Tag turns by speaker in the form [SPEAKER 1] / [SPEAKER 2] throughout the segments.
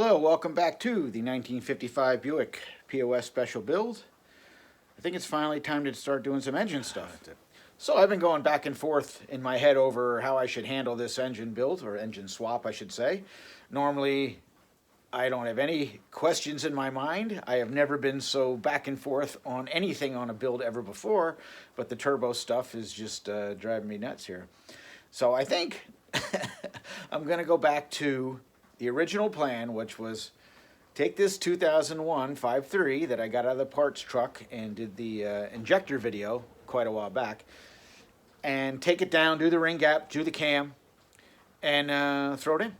[SPEAKER 1] Hello, welcome back to the 1955 Buick POS Special Build. I think it's finally time to start doing some engine stuff. So I've been going back and forth in my head over how I should handle this engine build, or engine swap I should say. Normally I don't have any questions in my mind. I have never been so back and forth on anything on a build ever before, but the turbo stuff is just driving me nuts here. So I think I'm going to go back to the original plan, which was take this 2001 5.3 that I got out of the parts truck and did the injector video quite a while back, and take it down, do the ring gap, do the cam, and throw it in.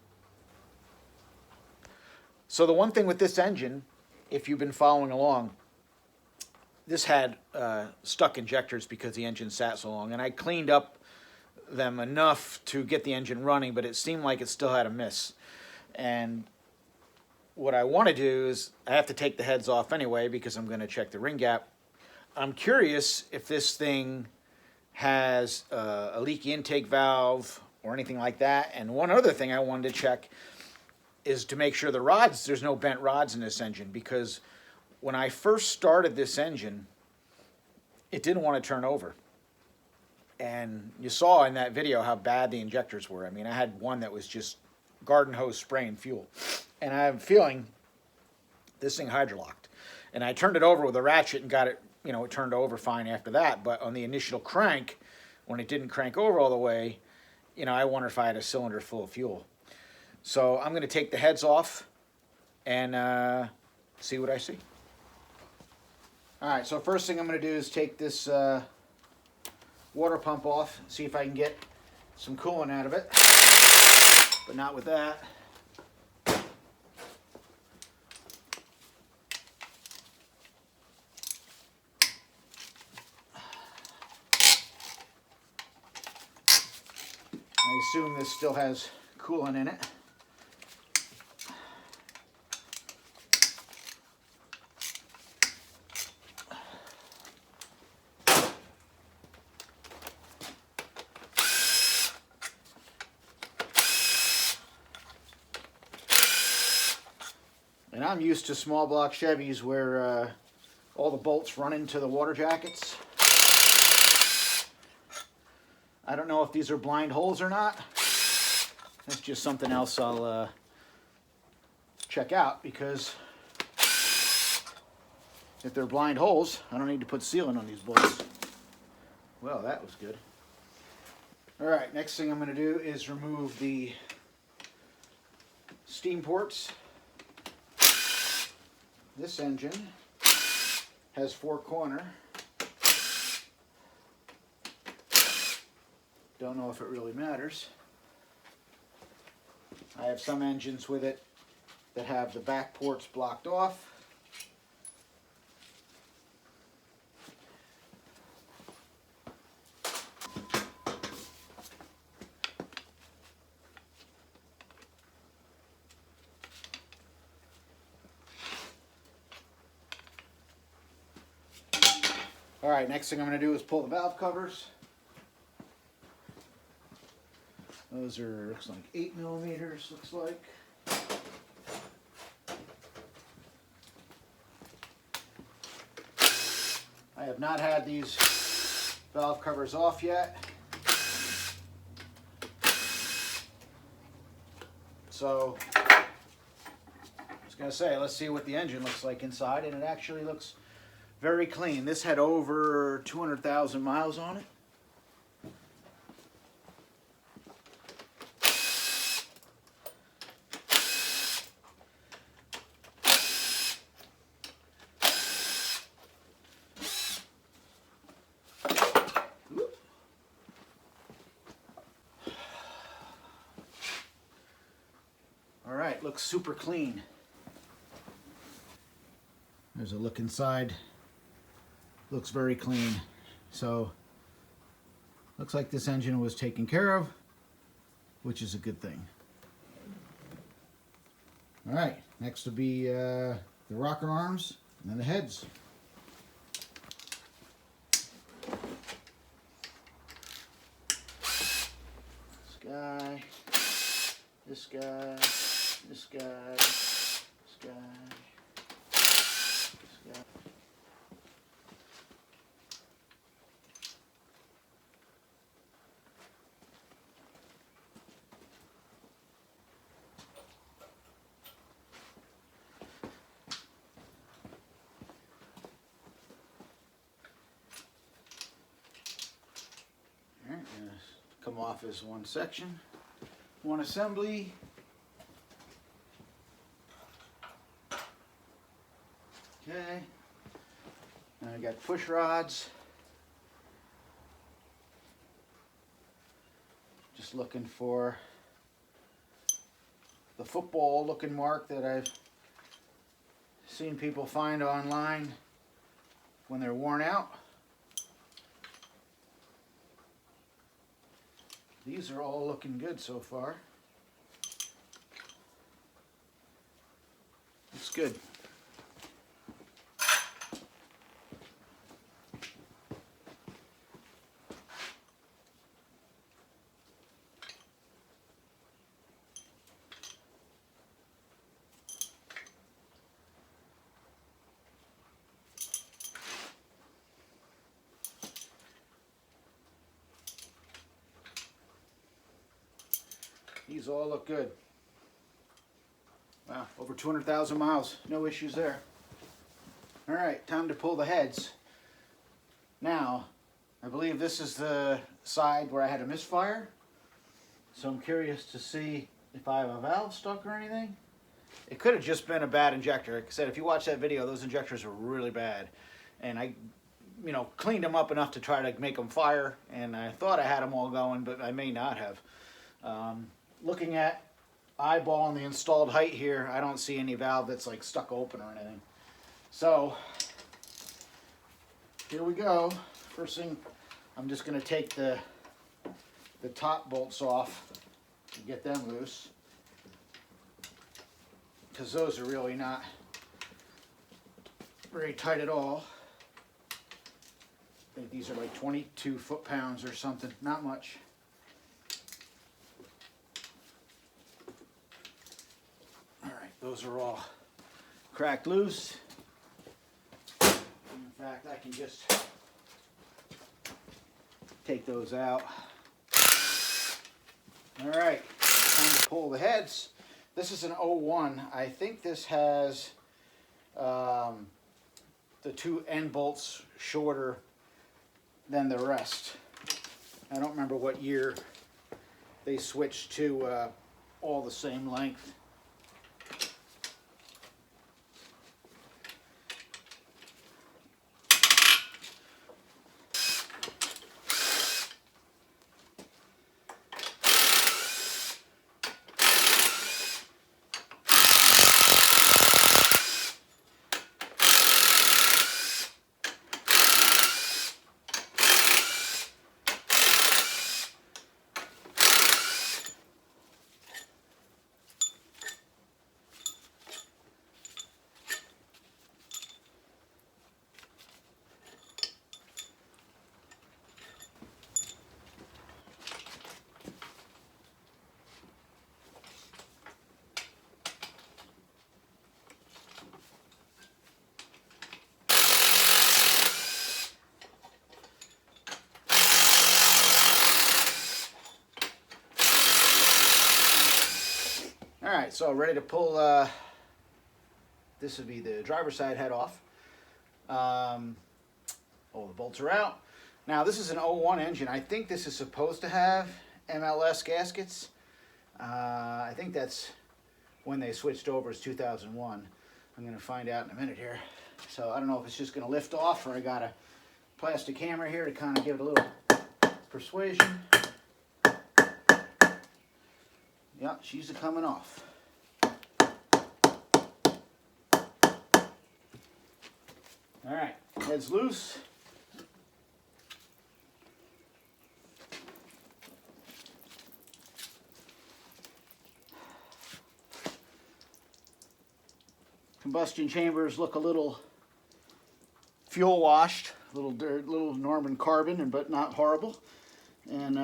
[SPEAKER 1] So the one thing with this engine, if you've been following along, this had stuck injectors because the engine sat so long, and I cleaned up them enough to get the engine running, but it seemed like it still had a miss. And what I want to do is, I have to take the heads off anyway because I'm going to check the ring gap. I'm curious if this thing has a leaky intake valve or anything like that. And one other thing I wanted to check is to make sure the rods, there's no bent rods in this engine, because when I first started this engine, it didn't want to turn over. And you saw in that video how bad the injectors were. I mean, I had one that was just garden hose spraying fuel, and I have a feeling this thing hydrolocked, and I turned it over with a ratchet and got it, you know, it turned over fine after that. But on the initial crank, when it didn't crank over all the way, you know, I wonder if I had a cylinder full of fuel. So I'm going to take the heads off and see what I see. All right, so first thing I'm going to do is take this water pump off, see if I can get some coolant out of it. But not with that. I assume this still has coolant in it. And I'm used to small block Chevys where all the bolts run into the water jackets. I don't know if these are blind holes or not. That's just something else I'll check out, because if they're blind holes, I don't need to put sealant on these bolts. Well, that was good. All right, next thing I'm going to do is remove the steam ports. This engine has 4-corner. Don't know if it really matters. I have some engines with it that have the back ports blocked off. All right, next thing I'm going to do is pull the valve covers. Those are, looks like 8 millimeters, looks like. I have not had these valve covers off yet. So, I was going to say, let's see what the engine looks like inside, and it actually looks very clean. This had over 200,000 miles on it. All right, looks super clean. There's a look inside. Looks very clean. So looks like this engine was taken care of, which is a good thing. All right, next will be the rocker arms and then the heads. This guy, this guy, this guy, them off as one section, one assembly. Okay, and I got push rods. Just looking for the football looking mark that I've seen people find online when they're worn out. These are all looking good so far. Looks good. These all look good. Wow, over 200,000 miles, no issues there. All right, time to pull the heads. Now, I believe this is the side where I had a misfire. So I'm curious to see if I have a valve stuck or anything. It could have just been a bad injector. Like I said, if you watch that video, those injectors are really bad. And I, cleaned them up enough to try to make them fire. And I thought I had them all going, but I may not have. Looking at eyeballing the installed height here, I don't see any valve that's like stuck open or anything. So here we go. First thing, I'm just going to take the top bolts off and get them loose, because those are really not very tight at all. I think these are like 22 foot-pounds or something, not much. Those are all cracked loose. In fact, I can just take those out. All right, time to pull the heads. This is an 01. I think this has the two end bolts shorter than the rest. I don't remember what year they switched to all the same length. All right, so ready to pull, this would be the driver's side head off. All the bolts are out. Now this is an 01 engine. I think this is supposed to have MLS gaskets. I think that's when they switched over, is 2001. I'm gonna find out in a minute here. So I don't know if it's just gonna lift off, or I got a plastic hammer here to kind of give it a little persuasion. Yeah, she's coming off. All right, head's loose. Combustion chambers look a little fuel washed, a little dirt, little Norman carbon, but not horrible. And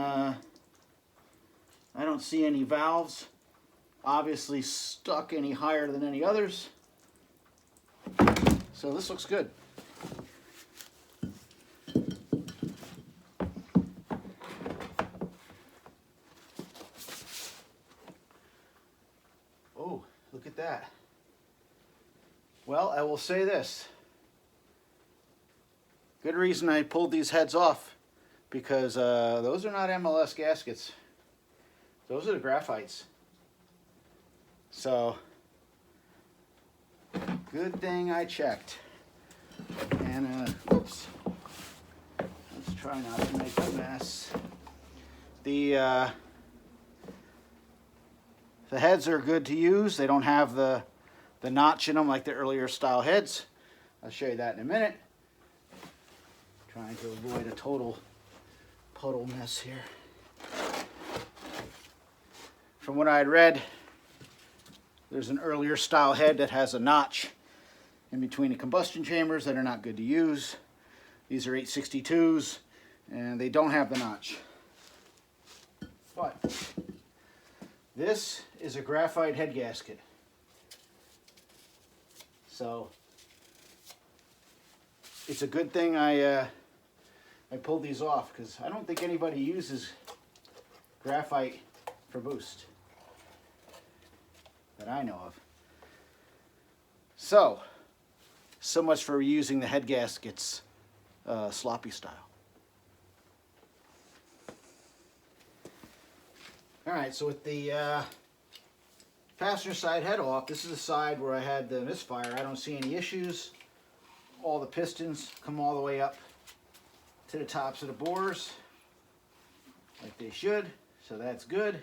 [SPEAKER 1] I don't see any valves obviously stuck any higher than any others. So this looks good. Oh, look at that. Well, I will say this. Good reason I pulled these heads off, because those are not MLS gaskets. Those are the graphites. So, good thing I checked. And, oops. Let's try not to make a mess. The heads are good to use. They don't have the notch in them like the earlier style heads. I'll show you that in a minute. Trying to avoid a total puddle mess here. From what I had read, there's an earlier style head that has a notch in between the combustion chambers that are not good to use. These are 862s and they don't have the notch. But this is a graphite head gasket. So it's a good thing I pulled these off, because I don't think anybody uses graphite for boost that I know of. So much for using the head gaskets sloppy style. Alright, so with the passenger side head off, this is the side where I had the misfire. I don't see any issues. All the pistons come all the way up to the tops of the bores like they should, so that's good.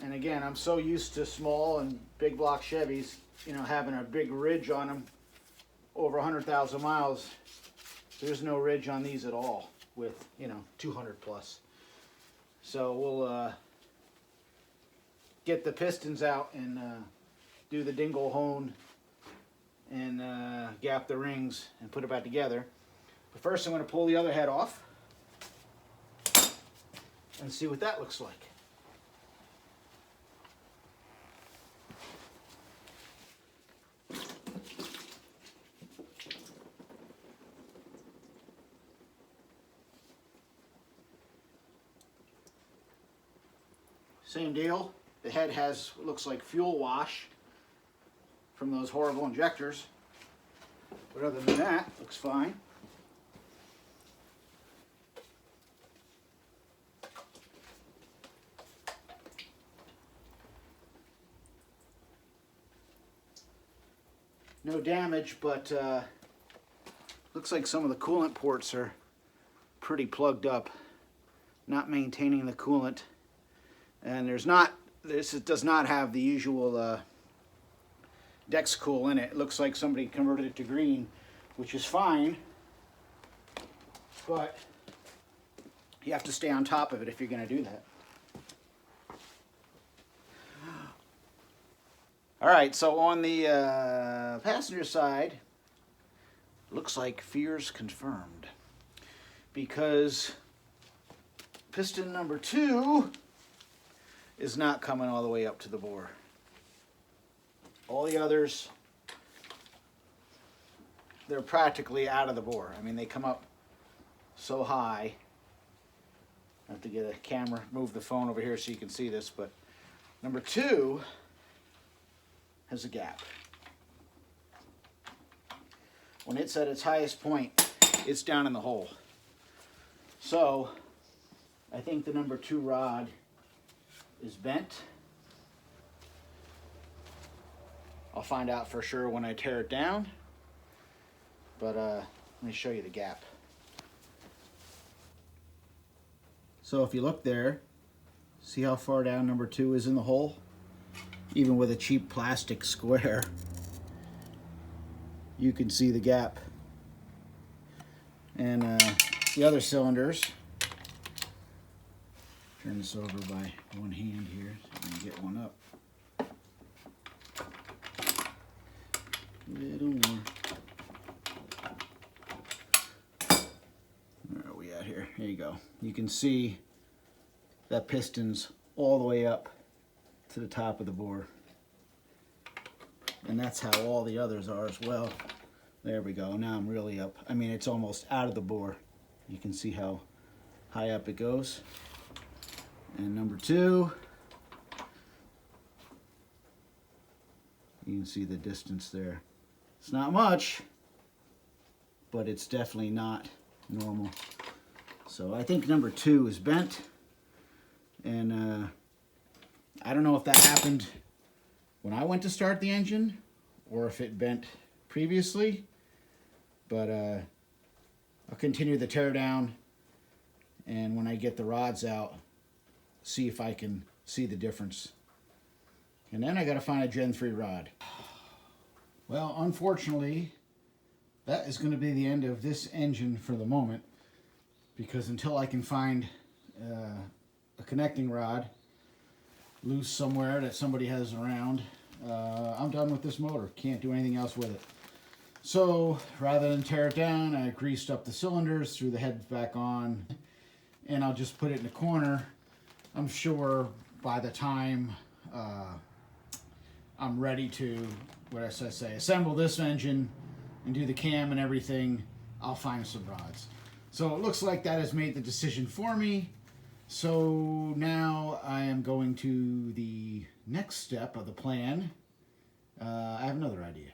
[SPEAKER 1] And again, I'm so used to small and big block Chevys, you know, having a big ridge on them over 100,000 miles. There's no ridge on these at all with, you know, 200 plus. So we'll get the pistons out and do the dingle hone and gap the rings and put it back together. But first I'm going to pull the other head off and see what that looks like. Same deal. The head has what looks like fuel wash from those horrible injectors. But other than that, looks fine. No damage, but looks like some of the coolant ports are pretty plugged up, not maintaining the coolant. And this does not have the usual Dexcool in it. It looks like somebody converted it to green, which is fine, but you have to stay on top of it if you're going to do that. All right, so on the passenger side, looks like fears confirmed, because piston number 2 is not coming all the way up to the bore. All the others, they're practically out of the bore. I mean, they come up so high. I have to get a camera, move the phone over here so you can see this, but number 2 has a gap. When it's at its highest point, it's down in the hole. So I think the number 2 rod is bent. I'll find out for sure when I tear it down, but let me show you the gap. So if you look there, see how far down number 2 is in the hole? Even with a cheap plastic square, you can see the gap. And the other cylinders, turn this over by one hand here so I can get one up. A little more. Where are we at here? Here you go. You can see that piston's all the way up to the top of the bore. And that's how all the others are as well. There we go. Now I'm really up. I mean, it's almost out of the bore. You can see how high up it goes. And number 2, you can see the distance there. It's not much,
[SPEAKER 2] but it's definitely not normal. So I think number 2 is bent, and I don't know if that happened when I went to start the engine or if it bent previously, but I'll continue the teardown, and when I get the rods out, see if I can see the difference. And then I got to find a Gen 3 rod. Well, unfortunately, that is going to be the end of this engine for the moment, because until I can find a connecting rod loose somewhere that somebody has around, I'm done with this motor. Can't do anything else with it. So rather than tear it down, I greased up the cylinders, threw the head back on, and I'll just put it in a corner. I'm sure by the time I'm ready to, assemble this engine and do the cam and everything, I'll find some rods. So it looks like that has made the decision for me. So now I am going to the next step of the plan. I have another idea.